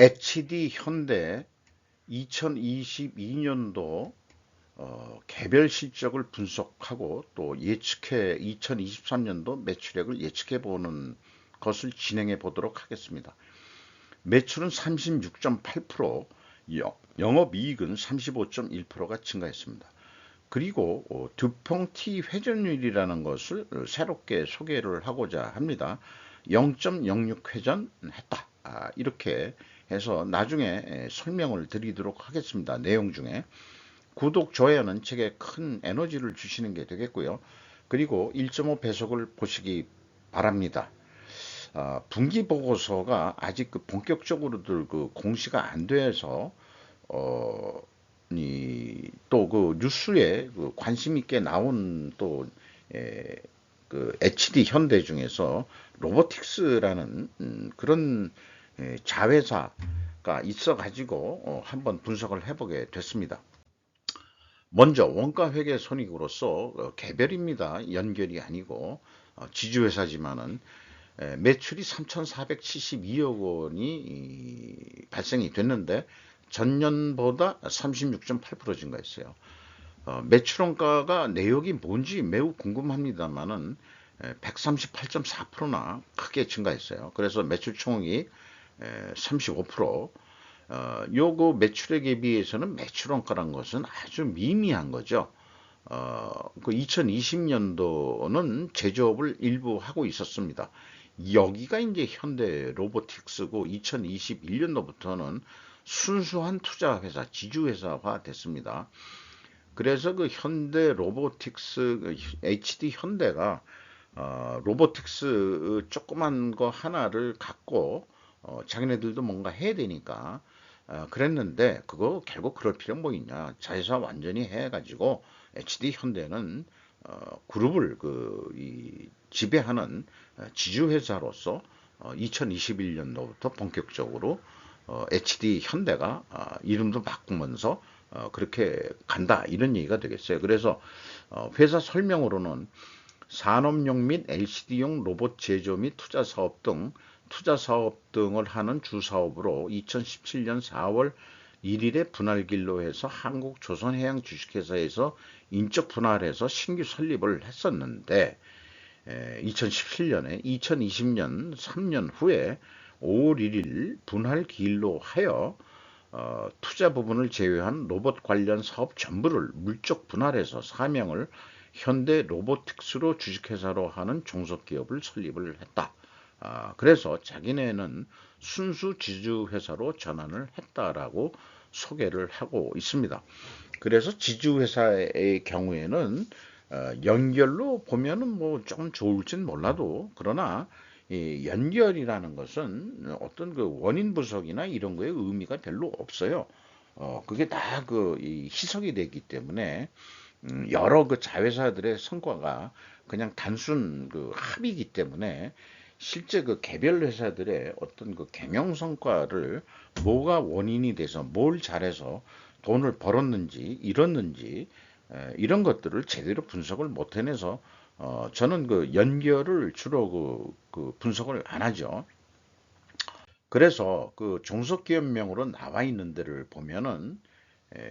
HD 현대 2022년도 개별 실적을 분석하고 또 예측해 2023년도 매출액을 예측해 보는 것을 진행해 보도록 하겠습니다. 매출은 36.8%, 영업이익은 35.1%가 증가했습니다. 그리고 두평T 회전율이라는 것을 새롭게 소개를 하고자 합니다. 0.06 회전했다. 이렇게 해서 나중에 설명을 드리도록 하겠습니다. 내용 중에 구독, 좋아요는 제게 큰 에너지를 주시는 게 되겠고요. 그리고 1.5 배속을 보시기 바랍니다. 분기 보고서가 아직 본격적으로들 공시가 안 돼서 또 그 뉴스에 관심 있게 나온 또 HD 현대 중에서 로보틱스라는 그런 자회사가 있어 가지고 한번 분석을 해보게 됐습니다. 먼저 원가회계 손익으로서 개별입니다. 연결이 아니고 지주회사지만은 매출이 3,472억 원이 발생이 됐는데 전년보다 36.8% 증가했어요. 매출원가가 내역이 뭔지 매우 궁금합니다만은 138.4%나 크게 증가했어요. 그래서 매출 총액이 35%, 요거 매출액에 비해서는 매출원가란 것은 아주 미미한 거죠. 그 2020년도는 제조업을 일부 하고 있었습니다. 여기가 이제 현대 로보틱스고 2021년도부터는 순수한 투자 회사, 지주 회사화 됐습니다. 그래서 그 현대 로보틱스 HD 현대가 로보틱스 조그만 거 하나를 갖고 자기네들도 뭔가 해야 되니까 그랬는데 그거 결국 그럴 필요 뭐 있냐. 자회사 완전히 해가지고 HD 현대는 그룹을 지배하는 지주회사로서 2021년도부터 본격적으로 HD 현대가 이름도 바꾸면서 그렇게 간다 이런 얘기가 되겠어요. 그래서 회사 설명으로는 산업용 및 LCD용 로봇 제조 및 투자 사업 등을 하는 주사업으로 2017년 4월 1일에 분할길로 해서 한국조선해양 주식회사에서 인적 분할해서 신규 설립을 했었는데 2017년에 2020년 3년 후에 5월 1일 분할기일로 하여 투자 부분을 제외한 로봇 관련 사업 전부를 물적 분할해서 사명을 현대 로보틱스로 주식회사로 하는 종속기업을 설립을 했다. 그래서 자기네는 순수 지주회사로 전환을 했다라고 소개를 하고 있습니다. 그래서 지주회사의 경우에는 연결로 보면은 뭐 조금 좋을진 몰라도 그러나 이 연결이라는 것은 어떤 그 원인 분석이나 이런 거에 의미가 별로 없어요. 그게 다 희석이 되기 때문에 여러 그 자회사들의 성과가 그냥 단순 합이기 때문에 실제 그 개별 회사들의 어떤 그 경영 성과를 뭐가 원인이 돼서 뭘 잘해서 돈을 벌었는지 잃었는지 이런 것들을 제대로 분석을 못 해내서 저는 그 연결을 주로 분석을 안 하죠. 그래서 그 종속기업명으로 나와 있는 데를 보면은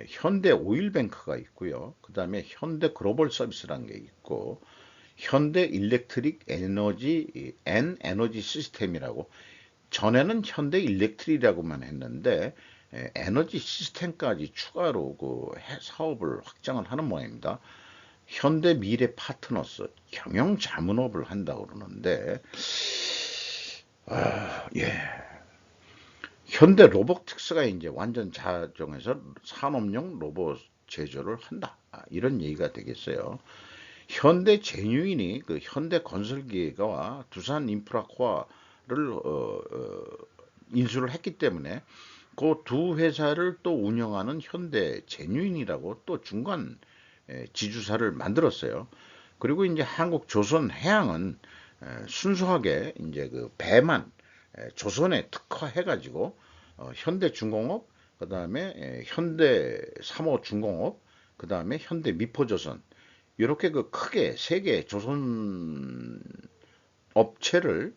현대 오일뱅크가 있고요. 그 다음에 현대 글로벌 서비스라는 게 있고 현대 일렉트릭 에너지 앤 에너지 시스템이라고 전에는 현대 일렉트릭이라고만 했는데 에너지 시스템까지 추가로 사업을 확장을 하는 모양입니다. 현대 미래 파트너스 경영 자문업을 한다고 그러는데 예. 현대 로보틱스가 이제 완전 자정해서 산업용 로봇 제조를 한다. 이런 얘기가 되겠어요. 현대 제뉴인이 그 현대 건설기계와 두산 인프라코아를 인수를 했기 때문에 그 두 회사를 또 운영하는 현대 제뉴인이라고 또 중간 지주사를 만들었어요. 그리고 이제 한국 조선해양은 순수하게 이제 그 배만 조선에 특화해가지고 현대중공업, 그 다음에 현대3호중공업, 그 다음에 현대미포조선 이렇게 그 크게 세 개 조선 업체를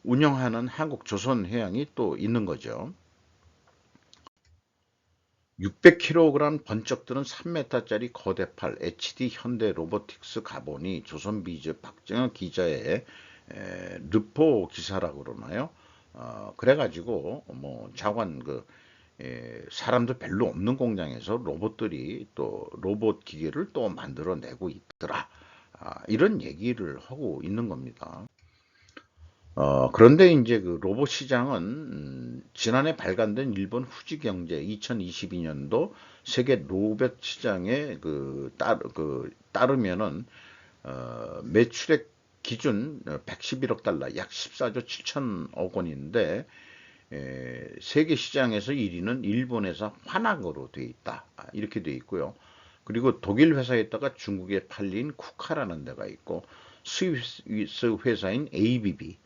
운영하는 한국 조선해양이 또 있는 거죠. 600kg 번쩍 드는 3m짜리 거대팔 HD 현대 로보틱스 가보니 조선비즈 박정현 기자의 르포 기사라고 그러나요? 그래가지고 뭐 자관 사람도 별로 없는 공장에서 로봇들이 또 로봇 기계를 또 만들어내고 있더라. 이런 얘기를 하고 있는 겁니다. 그런데 이제 그 로봇 시장은 지난해 발간된 일본 후지경제 2022년도 세계 로봇 시장에 따르면은 매출액 기준 111억 달러, 약 14조 7천억 원인데 세계 시장에서 1위는 일본 회사 화낙으로 돼 있다. 이렇게 돼 있고요. 그리고 독일 회사에다가 중국에 팔린 쿠카라는 데가 있고 스위스 회사인 ABB.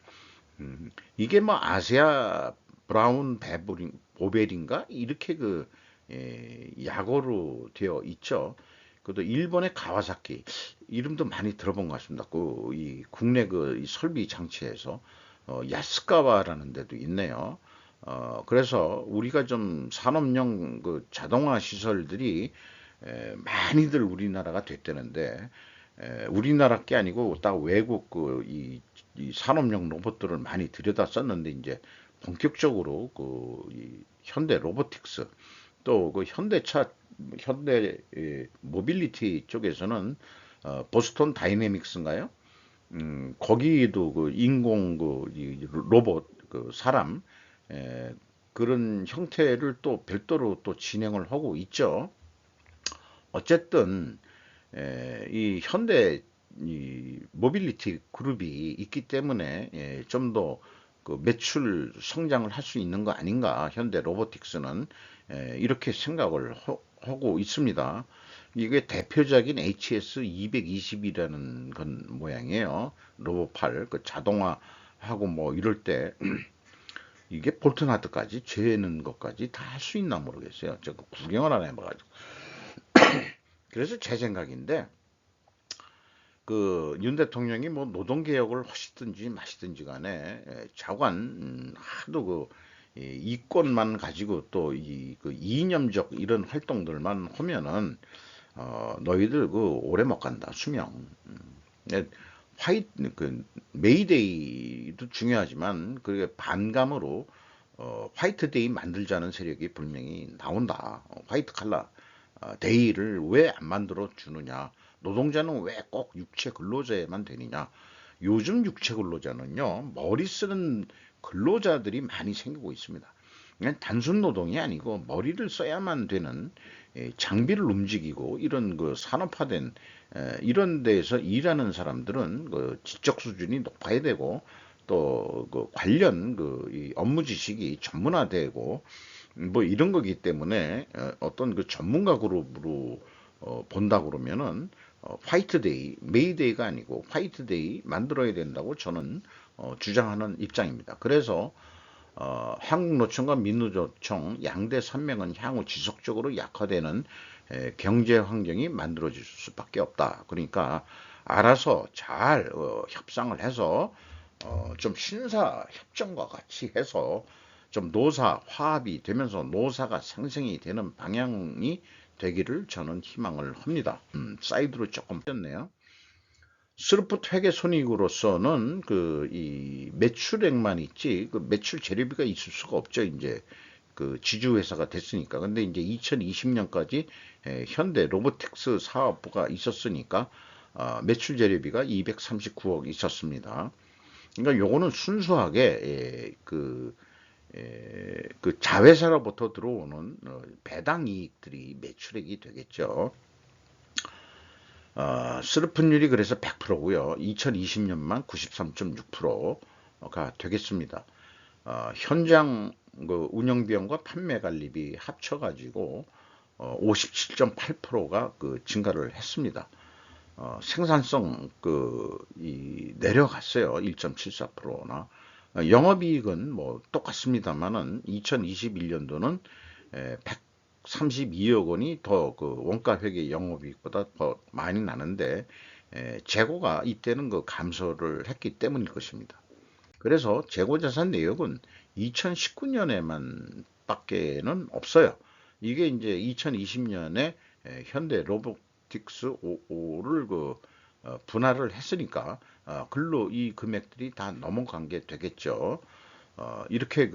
이게 뭐 아시아 브라운 보벨인가 이렇게 약어로 되어 있죠. 그것도 일본의 가와사키 이름도 많이 들어본 것 같습니다. 이 국내 이 설비 장치에서 야스카와라는 데도 있네요. 그래서 우리가 좀 산업용 자동화 시설들이 많이들 우리나라가 됐다는데 우리나라 게 아니고 딱 외국 이 산업용 로봇들을 많이 들여다 썼는데 이제 본격적으로 이 현대 로보틱스 또 현대 모빌리티 쪽에서는 보스턴 다이내믹스인가요? 거기도 인공 이 로봇 사람 그런 형태를 또 별도로 또 진행을 하고 있죠. 어쨌든 이 현대 이 모빌리티 그룹이 있기 때문에 좀 더 매출 성장을 할 수 있는 거 아닌가 현대 로보틱스는 이렇게 생각을 하고 있습니다. 이게 대표적인 HS220이라는 건 모양이에요. 로봇팔 자동화하고 뭐 이럴 때 이게 볼트나트까지 재는 것까지 다 할 수 있나 모르겠어요. 제가 구경을 안 해봐가지고. 그래서 제 생각인데 윤 대통령이 뭐 노동개혁을 하시든지 마시든지 간에 자관 하도 이권만 가지고 또 이념적 이런 활동들만 하면은 너희들 오래 못 간다 수명. 예, 메이데이도 중요하지만 그게 반감으로 화이트데이 만들자는 세력이 분명히 나온다. 화이트 칼라 데이를 왜 안 만들어 주느냐? 노동자는 왜 꼭 육체 근로자에만 되느냐? 요즘 육체 근로자는요, 머리 쓰는 근로자들이 많이 생기고 있습니다. 그냥 단순 노동이 아니고 머리를 써야만 되는 장비를 움직이고 이런 산업화된 이런 데에서 일하는 사람들은 지적 수준이 높아야 되고 또 관련 이 업무 지식이 전문화되고 뭐 이런 거기 때문에 어떤 전문가 그룹으로 본다 그러면은 화이트데이, 메이데이가 아니고 화이트데이 만들어야 된다고 저는 주장하는 입장입니다. 그래서 한국노총과 민노조총 양대 산맥은 향후 지속적으로 약화되는 경제 환경이 만들어질 수밖에 없다. 그러니까 알아서 잘 협상을 해서 좀 신사 협정과 같이 해서 좀 노사 화합이 되면서 노사가 생성이 되는 방향이 되기를 저는 희망을 합니다. 사이드로 조금 뺐네요. 스루프 회계 손익으로서는 이 매출액만 있지 매출 재료비가 있을 수가 없죠. 이제 지주 회사가 됐으니까. 근데 이제 2020년까지 현대 로보틱스 사업부가 있었으니까 매출 재료비가 239억 있었습니다. 그러니까 요거는 순수하게 자회사로부터 들어오는 배당 이익들이 매출액이 되겠죠. 스르픈율이 그래서 100%고요. 2020년만 93.6%가 되겠습니다. 현장 운영비용과 판매 관리비 합쳐가지고 57.8%가 증가를 했습니다. 생산성 내려갔어요. 1.74%나. 영업이익은 뭐 똑같습니다만은 2021년도는 132억 원이 더 원가 회계 영업이익보다 더 많이 나는데 재고가 이때는 감소를 했기 때문일 것입니다. 그래서 재고자산 내역은 2019년에만 밖에는 없어요. 이게 이제 2020년에 현대 로보틱스 5를 분할을 했으니까 글로 이 금액들이 다 넘어간 게 되겠죠. 이렇게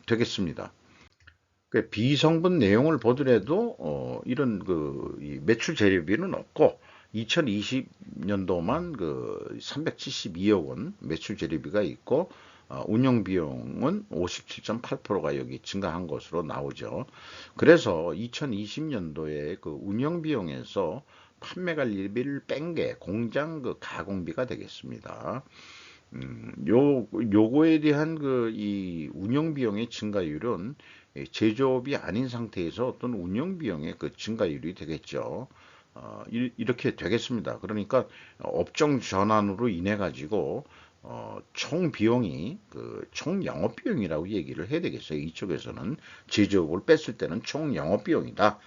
되겠습니다. 그 비성분 내용을 보더라도 이런 이 매출 재료비는 없고 2020년도만 372억 원 매출 재료비가 있고 운영 비용은 57.8%가 여기 증가한 것으로 나오죠. 그래서 2020년도에 그 운영 비용에서 판매 관리비를 뺀 게 공장 가공비가 되겠습니다. 요거에 대한 이 운영 비용의 증가율은 제조업이 아닌 상태에서 어떤 운영 비용의 증가율이 되겠죠. 이렇게 되겠습니다. 그러니까 업종 전환으로 인해 가지고 총 비용이 총 영업 비용이라고 얘기를 해야 되겠어요. 이쪽에서는 제조업을 뺐을 때는 총 영업 비용이다.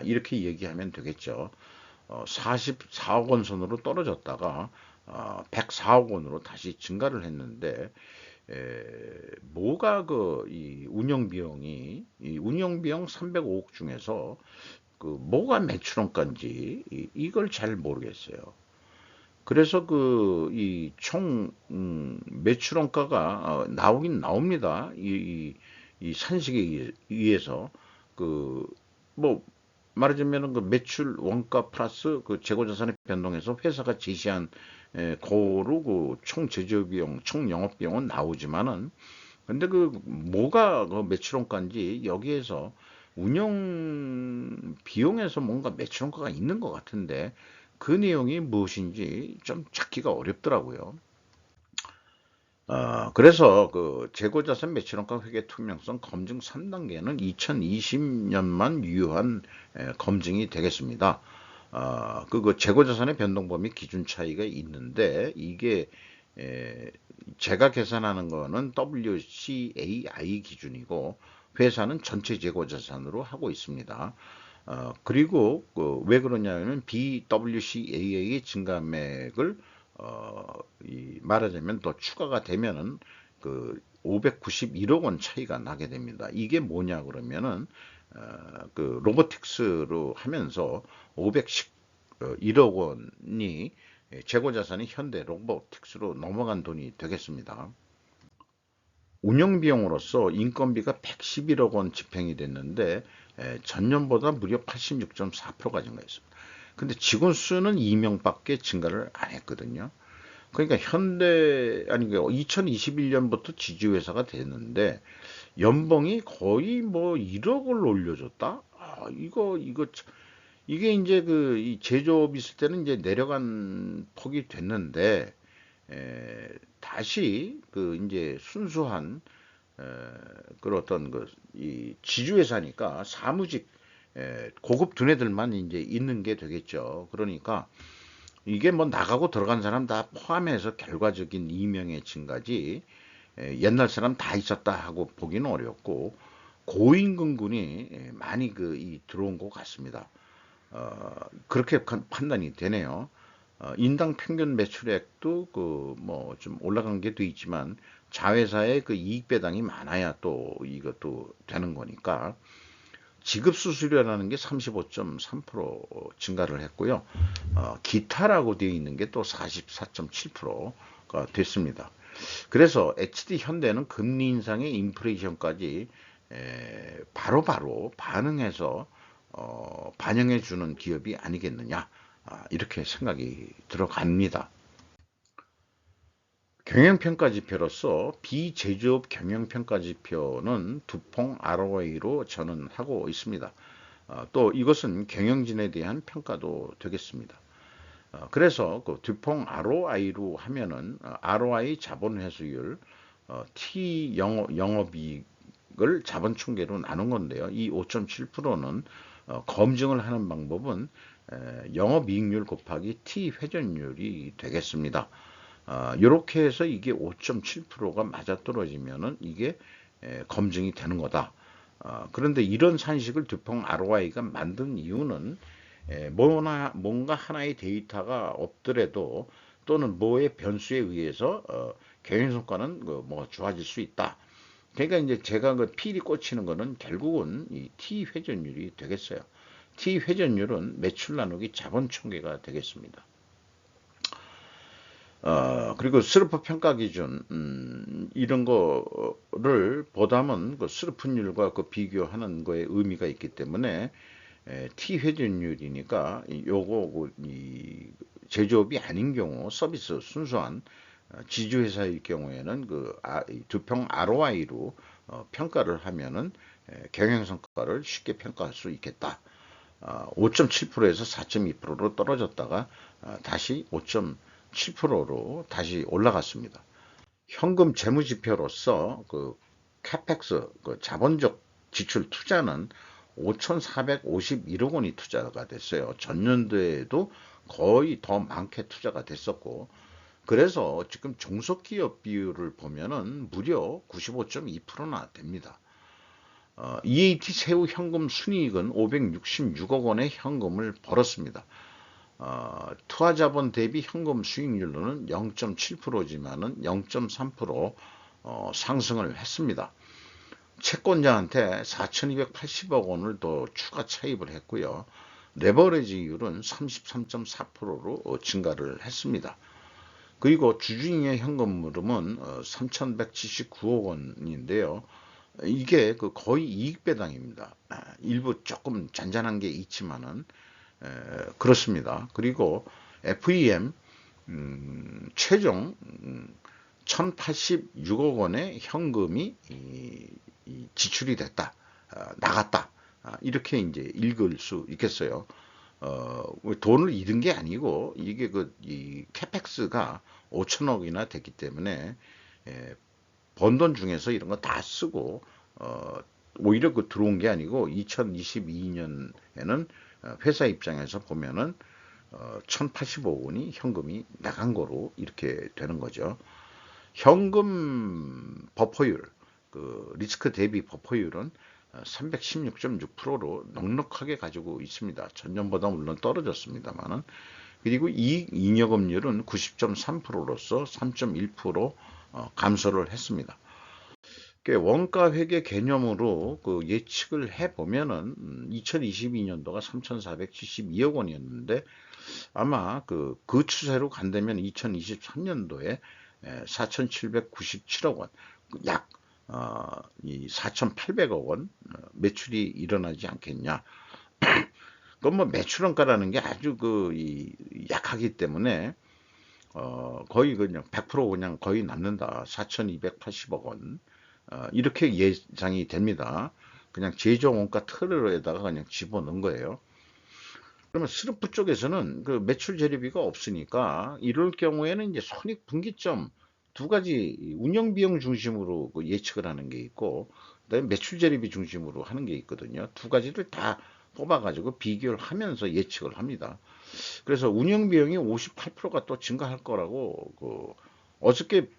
이렇게 얘기하면 되겠죠. 44억 원 선으로 떨어졌다가 104억 원으로 다시 증가를 했는데 뭐가 이 운영 비용이 이 운영 비용 305억 중에서 뭐가 매출원가인지 이걸 잘 모르겠어요. 그래서 이 총 매출원가가 나오긴 나옵니다. 이 산식에 의해서 뭐 말하자면 매출 원가 플러스 재고자산의 변동에서 회사가 제시한 고로 총 제조비용, 총 영업비용은 나오지만은 근데 뭐가 매출원가인지 여기에서 운영 비용에서 뭔가 매출원가가 있는 것 같은데 그 내용이 무엇인지 좀 찾기가 어렵더라고요. 그래서 재고자산 매출원가 회계 투명성 검증 3단계는 2020년만 유효한 검증이 되겠습니다. 재고자산의 변동 범위 기준 차이가 있는데 이게 제가 계산하는 거는 WCAI 기준이고 회사는 전체 재고자산으로 하고 있습니다. 그리고 왜 그러냐면 BWCA의 증감액을 말하자면 더 추가가 되면은 591억 원 차이가 나게 됩니다. 이게 뭐냐 그러면은 로보틱스로 하면서 511억 원이 재고자산이 현대 로보틱스로 넘어간 돈이 되겠습니다. 운영비용으로서 인건비가 111억 원 집행이 됐는데 전년보다 무려 86.4%가 증가했습니다. 근데 직원 수는 2명밖에 증가를 안 했거든요. 그러니까 2021년부터 지주회사가 됐는데 연봉이 거의 뭐 1억을 올려줬다? 이게 이제 이 제조업 있을 때는 이제 내려간 폭이 됐는데 다시 이제 순수한 어떤 이 지주회사니까 사무직 고급 두뇌들만 이제 있는 게 되겠죠. 그러니까 이게 뭐 나가고 들어간 사람 다 포함해서 결과적인 이명의 증가지 옛날 사람 다 있었다 하고 보기는 어렵고 고임금군이 많이 들어온 것 같습니다. 그렇게 판단이 되네요. 인당 평균 매출액도 뭐 좀 올라간 게 돼 있지만 자회사의 이익 배당이 많아야 또 이것도 되는 거니까 지급 수수료라는 게 35.3% 증가를 했고요. 기타라고 되어 있는 게 또 44.7%가 됐습니다. 그래서 HD 현대는 금리 인상의 인플레이션까지 바로바로 반응해서 반영해 주는 기업이 아니겠느냐 이렇게 생각이 들어갑니다. 경영평가지표로서 비제조업 경영평가지표는 두퐁 ROI로 저는 하고 있습니다. 또 이것은 경영진에 대한 평가도 되겠습니다. 그래서 두퐁 ROI로 하면은 ROI 자본회수율, T 영업이익을 자본총계로 나눈 건데요. 이 5.7%는 검증을 하는 방법은 영업이익률 곱하기 T 회전율이 되겠습니다. 이렇게 해서 이게 5.7%가 맞아떨어지면은 이게 검증이 되는 거다. 그런데 이런 산식을 두퐁 ROI가 만든 이유는 뭔가 하나의 데이터가 없더라도 또는 뭐의 변수에 의해서 경영성과는 뭐 좋아질 수 있다. 그러니까 이제 제가 그 필이 꽂히는 거는 결국은 이 T 회전율이 되겠어요. T 회전율은 매출 나누기 자본 총계가 되겠습니다. 그리고 스르프 평가 기준, 이런 거를 보다면 그 스르프율과 그 비교하는 거에 의미가 있기 때문에, T 회전율이니까, 요거, 이 제조업이 아닌 경우, 서비스 순수한 지주회사일 경우에는 두평 ROI로 평가를 하면은 경영성과를 쉽게 평가할 수 있겠다. 5.7%에서 4.2%로 떨어졌다가 다시 5.7%로 다시 올라갔습니다. 현금 재무지표로서 그 카펙스, 그 자본적 지출 투자는 5,451억 원이 투자가 됐어요. 전년도에도 거의 더 많게 투자가 됐었고, 그래서 지금 종속기업 비율을 보면은 무려 95.2%나 됩니다. EAT 세후 현금 순이익은 566억 원의 현금을 벌었습니다. 투하자본 대비 현금 수익률로는 0.7%지만은 0.3% 상승을 했습니다. 채권자한테 4,280억 원을 더 추가 차입을 했고요. 레버리지율은 33.4%로 증가를 했습니다. 그리고 주주잉여 현금 흐름은 3,179억 원인데요. 이게 거의 이익 배당입니다. 일부 조금 잔잔한 게 있지만은 그렇습니다. 그리고 FEM 최종 1,086억 원의 현금이 지출이 됐다, 나갔다, 이렇게 이제 읽을 수 있겠어요. 돈을 잃은 게 아니고 이게 이 캐펙스가 5천억이나 됐기 때문에 번 돈 중에서 이런 거 다 쓰고 오히려 들어온 게 아니고 2022년에는 회사 입장에서 보면은 1,085억 원이 현금이 나간 거로 이렇게 되는 거죠. 현금 버퍼율, 리스크 대비 버퍼율은 316.6%로 넉넉하게 가지고 있습니다. 전년보다 물론 떨어졌습니다만은. 그리고 이익 잉여금률은 90.3%로서 3.1% 감소를 했습니다. 원가 회계 개념으로 예측을 해보면은 2022년도가 3,472억 원이었는데 아마 그 추세로 간다면 2023년도에 4,797억 원, 약 4,800억 원 매출이 일어나지 않겠냐. 그건 뭐 매출원가라는 게 아주 약하기 때문에 거의 그냥 100% 그냥 거의 남는다. 4,280억 원 이렇게 예상이 됩니다. 그냥 제조원가 틀에다가 그냥 집어넣은 거예요. 그러면 스르프 쪽에서는 그 매출 재료비가 없으니까 이럴 경우에는 이제 손익분기점 두 가지 운영 비용 중심으로 예측을 하는 게 있고, 그다음에 매출 재료비 중심으로 하는 게 있거든요. 두 가지를 다 뽑아가지고 비교를 하면서 예측을 합니다. 그래서 운영 비용이 58%가 또 증가할 거라고 어저께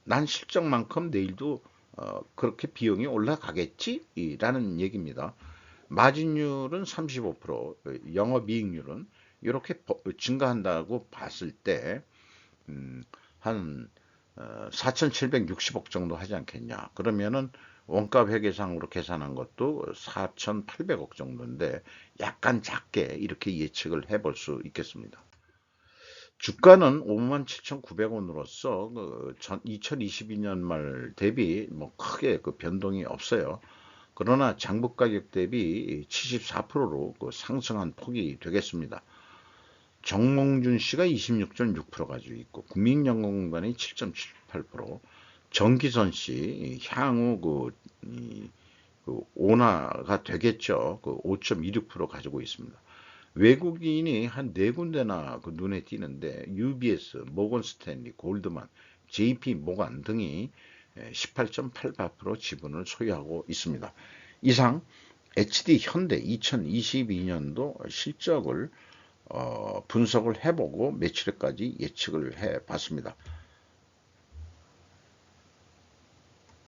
난 실적만큼 내일도 그렇게 비용이 올라가겠지라는 얘기입니다. 마진율은 35%, 영업이익률은 이렇게 증가한다고 봤을 때 한 4,760억 정도 하지 않겠냐. 그러면은 원가 회계상으로 계산한 것도 4,800억 정도인데 약간 작게 이렇게 예측을 해볼 수 있겠습니다. 주가는 57,900원으로서 2022년 말 대비 뭐 크게 변동이 없어요. 그러나 장부 가격 대비 74%로 상승한 폭이 되겠습니다. 정몽준 씨가 26.6% 가지고 있고 국민연금공단이 7.78%, 정기선 씨 향후 온화가 되겠죠. 5.26% 가지고 있습니다. 외국인이 한 네 군데나 눈에 띄는데 UBS, 모건스탠리, 골드만, JP 모간 등이 18.88% 지분을 소유하고 있습니다. 이상 HD 현대 2022년도 실적을 분석을 해보고 매출액까지 예측을 해봤습니다.